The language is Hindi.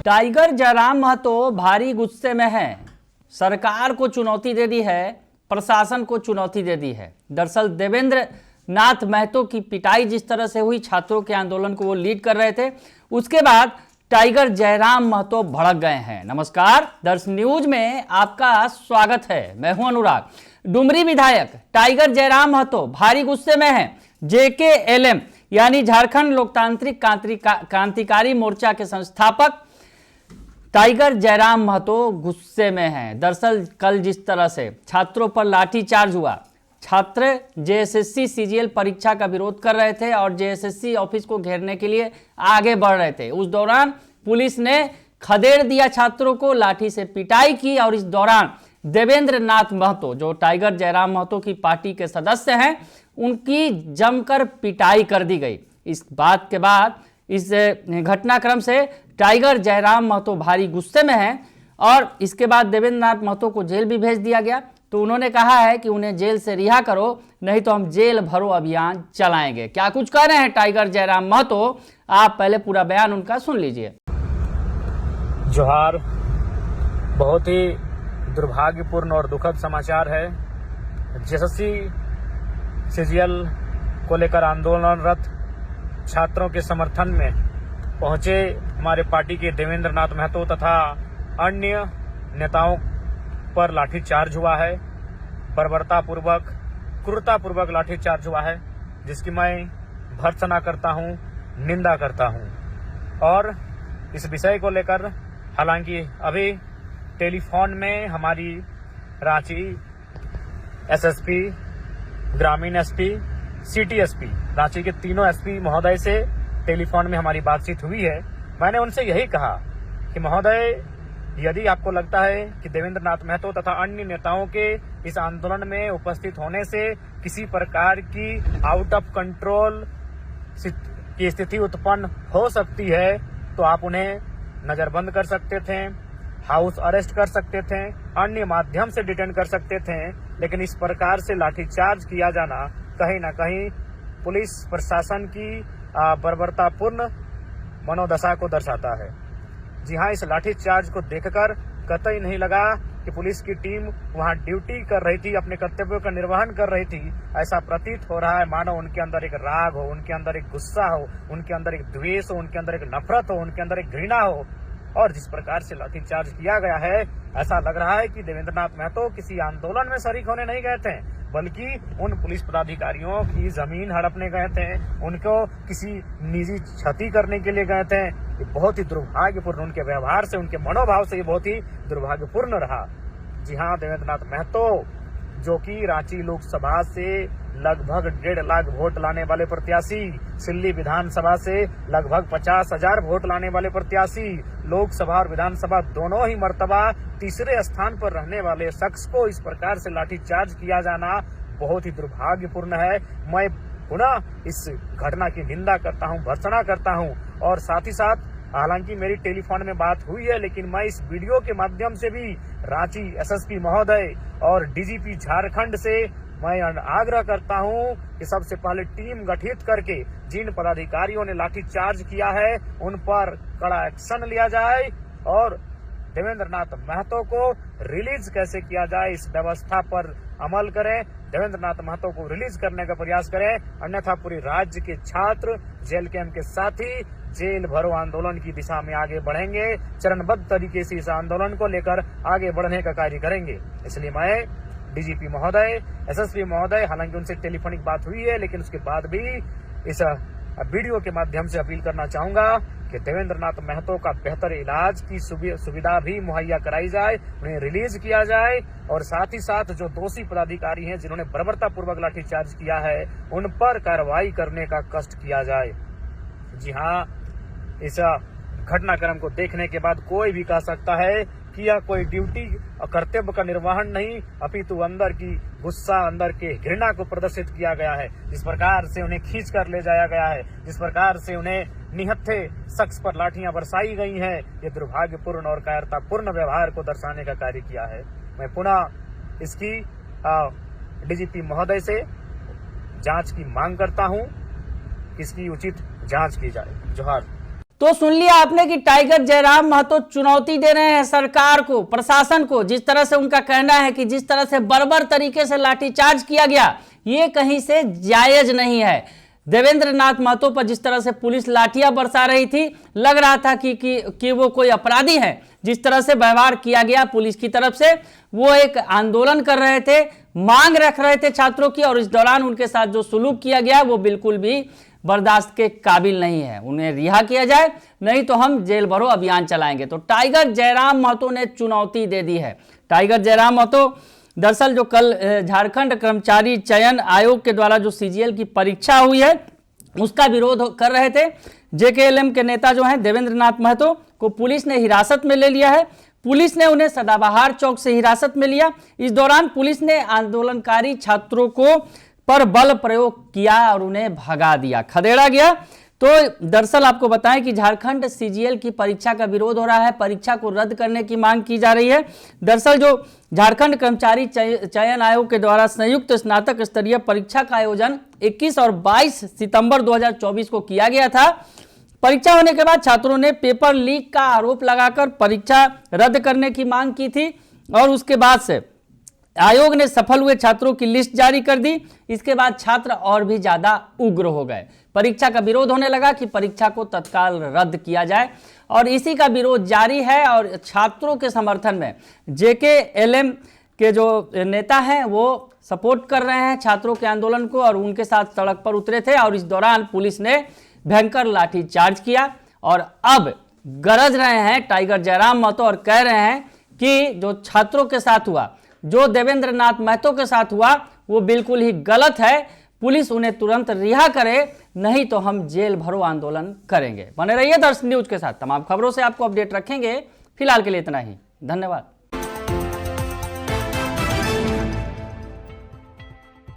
टाइगर जयराम महतो भारी गुस्से में है। सरकार को चुनौती दे दी है, प्रशासन को चुनौती दे दी है। दरअसल देवेंद्र नाथ महतो की पिटाई जिस तरह से हुई, छात्रों के आंदोलन को वो लीड कर रहे थे, उसके बाद टाइगर जयराम महतो भड़क गए हैं। नमस्कार, दर्श न्यूज में आपका स्वागत है। मैं हूं अनुराग। डुमरी विधायक टाइगर जयराम महतो भारी गुस्से में हैं। JKLM यानी झारखंड लोकतांत्रिक क्रांतिकारी मोर्चा के संस्थापक टाइगर जयराम महतो गुस्से में हैं। दरअसल कल जिस तरह से छात्रों पर लाठीचार्ज हुआ, छात्र JSSC CGL परीक्षा का विरोध कर रहे थे और JSSC ऑफिस को घेरने के लिए आगे बढ़ रहे थे। उस दौरान पुलिस ने खदेड़ दिया छात्रों को, लाठी से पिटाई की और इस दौरान देवेंद्र नाथ महतो, जो टाइगर जयराम महतो की पार्टी के सदस्य हैं, उनकी जमकर पिटाई कर दी गई। इस बात के बाद, इस घटनाक्रम से टाइगर जयराम महतो भारी गुस्से में हैं और इसके बाद देवेंद्र नाथ महतो को जेल भी भेज दिया गया। तो उन्होंने कहा है कि उन्हें जेल से रिहा करो, नहीं तो हम जेल भरो अभियान चलाएंगे। क्या कुछ कह रहे हैं टाइगर जयराम महतो, आप पहले पूरा बयान उनका सुन लीजिए। जोहार। बहुत ही दुर्भाग्यपूर्ण और दुखद समाचार है। JSSC CGL को लेकर आंदोलनरत छात्रों के समर्थन में पहुंचे हमारे पार्टी के देवेंद्र नाथ महतो तथा अन्य नेताओं पर लाठीचार्ज हुआ है। बर्बरतापूर्वक, क्रूरतापूर्वक लाठीचार्ज हुआ है, जिसकी मैं भर्त्सना करता हूं, निंदा करता हूं। और इस विषय को लेकर हालांकि अभी टेलीफोन में हमारी रांची SSP, ग्रामीण SP, सिटी SP, रांची के तीनों SP महोदय से टेलीफोन में हमारी बातचीत हुई है। मैंने उनसे यही कहा कि महोदय, यदि आपको लगता है कि देवेंद्र नाथ महतो तथा अन्य नेताओं के इस आंदोलन में उपस्थित होने से किसी प्रकार की आउट ऑफ कंट्रोल की स्थिति उत्पन्न हो सकती है, तो आप उन्हें नजरबंद कर सकते थे, हाउस अरेस्ट कर सकते थे, अन्य माध्यम से डिटेन कर सकते थे। लेकिन इस प्रकार से लाठीचार्ज किया जाना कहीं न कहीं पुलिस प्रशासन की बर्बरतापूर्ण मनोदशा को दर्शाता है। जी हाँ, इस लाठीचार्ज को देखकर कतई नहीं लगा कि पुलिस की टीम वहां ड्यूटी कर रही थी, अपने कर्तव्यों का निर्वहन कर रही थी। ऐसा प्रतीत हो रहा है मानो उनके अंदर एक राग हो, उनके अंदर एक गुस्सा हो, उनके अंदर एक द्वेष हो, उनके अंदर एक नफरत हो, उनके अंदर एक घृणा हो। और जिस प्रकार से लाठीचार्ज किया गया है, ऐसा लग रहा है कि देवेंद्र नाथ महतो किसी आंदोलन में शरीक होने नहीं गए थे, बल्कि उन पुलिस पदाधिकारियों की जमीन हड़पने गए थे, उनको किसी निजी क्षति करने के लिए गए थे। ये बहुत ही दुर्भाग्यपूर्ण, उनके व्यवहार से, उनके मनोभाव से ये बहुत ही दुर्भाग्यपूर्ण रहा। जी हाँ, देवेंद्र नाथ महतो, जो कि रांची लोकसभा से लगभग 1.5 लाख वोट लाने वाले प्रत्याशी, सिल्ली विधानसभा से लगभग 50,000 वोट लाने वाले प्रत्याशी, लोकसभा और विधानसभा दोनों ही मर्तबा तीसरे स्थान पर रहने वाले शख्स को इस प्रकार से लाठीचार्ज किया जाना बहुत ही दुर्भाग्यपूर्ण है। मैं पुनः इस घटना की निंदा करता हूं, भर्त्सना करता हूं। और साथ ही साथ, हालांकि मेरी टेलीफोन में बात हुई है, लेकिन मैं इस वीडियो के माध्यम से भी रांची SSP महोदय और DGP झारखंड से मैं आग्रह करता हूं कि सबसे पहले टीम गठित करके जिन पदाधिकारियों ने लाठीचार्ज किया है, उन पर कड़ा एक्शन लिया जाए और देवेंद्र नाथ महतो को रिलीज कैसे किया जाए, इस व्यवस्था पर अमल करें। देवेंद्र नाथ महतो को रिलीज करने का प्रयास करें, अन्यथा पूरी राज्य के छात्र, जेल कैंप के साथी जेल भरो आंदोलन की दिशा में आगे बढ़ेंगे। चरणबद्ध तरीके से इस आंदोलन को लेकर आगे बढ़ने का कार्य करेंगे। इसलिए मैं DGP महोदय, SSP महोदय, हालांकि उनसे टेलीफोनिक बात हुई है, लेकिन उसके बाद भी इस वीडियो के माध्यम से अपील करना चाहूंगा कि देवेंद्र नाथ महतो का बेहतर इलाज की सुविधा भी मुहैया कराई जाए, उन्हें रिलीज किया जाए और साथ ही साथ जो दोषी पदाधिकारी हैं, जिन्होंने बर्बरतापूर्वक लाठीचार्ज किया है, उन पर कार्रवाई करने का कष्ट किया जाए। जी हाँ, इस घटनाक्रम को देखने के बाद कोई भी कह सकता है कि यह कोई ड्यूटी और कर्तव्य का निर्वहन नहीं, अपितु अंदर की गुस्सा, अंदर के घृणा को प्रदर्शित किया गया है। जिस प्रकार से उन्हें खींच कर ले जाया गया है, जिस प्रकार से उन्हें निहत्थे शख्स पर लाठियां बरसाई गई हैं, ये दुर्भाग्यपूर्ण और कायरतापूर्ण व्यवहार को दर्शाने का कार्य किया है। मैं पुनः इसकी DGP महोदय से जांच की मांग करता हूं, इसकी उचित जांच की जाए। जोहार। तो सुन लिया आपने कि टाइगर जयराम महतो चुनौती दे रहे हैं सरकार को, प्रशासन को। जिस तरह से उनका कहना है कि जिस तरह से बर्बर तरीके से लाठीचार्ज किया गया, ये कहीं से जायज नहीं है। देवेंद्र नाथ महतो पर जिस तरह से पुलिस लाठियां बरसा रही थी, लग रहा था कि वो कोई अपराधी हैं। जिस तरह से व्यवहार किया गया पुलिस की तरफ से, वो एक आंदोलन कर रहे थे, मांग रख रहे थे छात्रों की, और इस दौरान उनके साथ जो सुलूक किया गया वो बिल्कुल भी बर्दाश्त के काबिल नहीं है। उन्हें रिहा किया जाए, नहीं तो हम जेल भरो अभियान चलाएंगे। तो टाइगर जयराम महतो ने चुनौती दे दी है। टाइगर जयराम महतो दरअसल जो कल झारखंड कर्मचारी चयन आयोग के द्वारा जो सीजीएल की परीक्षा हुई है उसका विरोध कर रहे थे। जेकेएलएम के नेता जो हैं देवेंद्र नाथ महतो को पुलिस ने हिरासत में ले लिया है। पुलिस ने उन्हें सदाबहार चौक से हिरासत में लिया। इस दौरान पुलिस ने आंदोलनकारी छात्रों को पर बल प्रयोग किया और उन्हें भगा दिया, खदेड़ा गया। तो दरअसल आपको बताएं कि झारखंड सीजीएल की परीक्षा का विरोध हो रहा है, परीक्षा को रद्द करने की मांग की जा रही है। दरअसल जो झारखंड कर्मचारी चयन आयोग के द्वारा संयुक्त स्नातक स्तरीय परीक्षा का आयोजन 21 और 22 सितंबर 2024 को किया गया था। परीक्षा होने के बाद छात्रों ने पेपर लीक का आरोप लगाकर परीक्षा रद्द करने की मांग की थी, और उसके बाद से आयोग ने सफल हुए छात्रों की लिस्ट जारी कर दी। इसके बाद छात्र और भी ज्यादा उग्र हो गए। परीक्षा का विरोध होने लगा कि परीक्षा को तत्काल रद्द किया जाए, और इसी का विरोध जारी है। और छात्रों के समर्थन में जेकेएलएम के जो नेता हैं वो सपोर्ट कर रहे हैं छात्रों के आंदोलन को, और उनके साथ सड़क पर उतरे थे। और इस दौरान पुलिस ने भयंकर लाठीचार्ज किया, और अब गरज रहे हैं टाइगर जयराम महतो और कह रहे हैं कि जो छात्रों के साथ हुआ, जो देवेंद्र नाथ महतो के साथ हुआ, वो बिल्कुल ही गलत है। पुलिस उन्हें तुरंत रिहा करे, नहीं तो हम जेल भरो आंदोलन करेंगे। बने रहिए दर्शन न्यूज के साथ, तमाम खबरों से आपको अपडेट रखेंगे। फिलहाल के लिए इतना ही, धन्यवाद।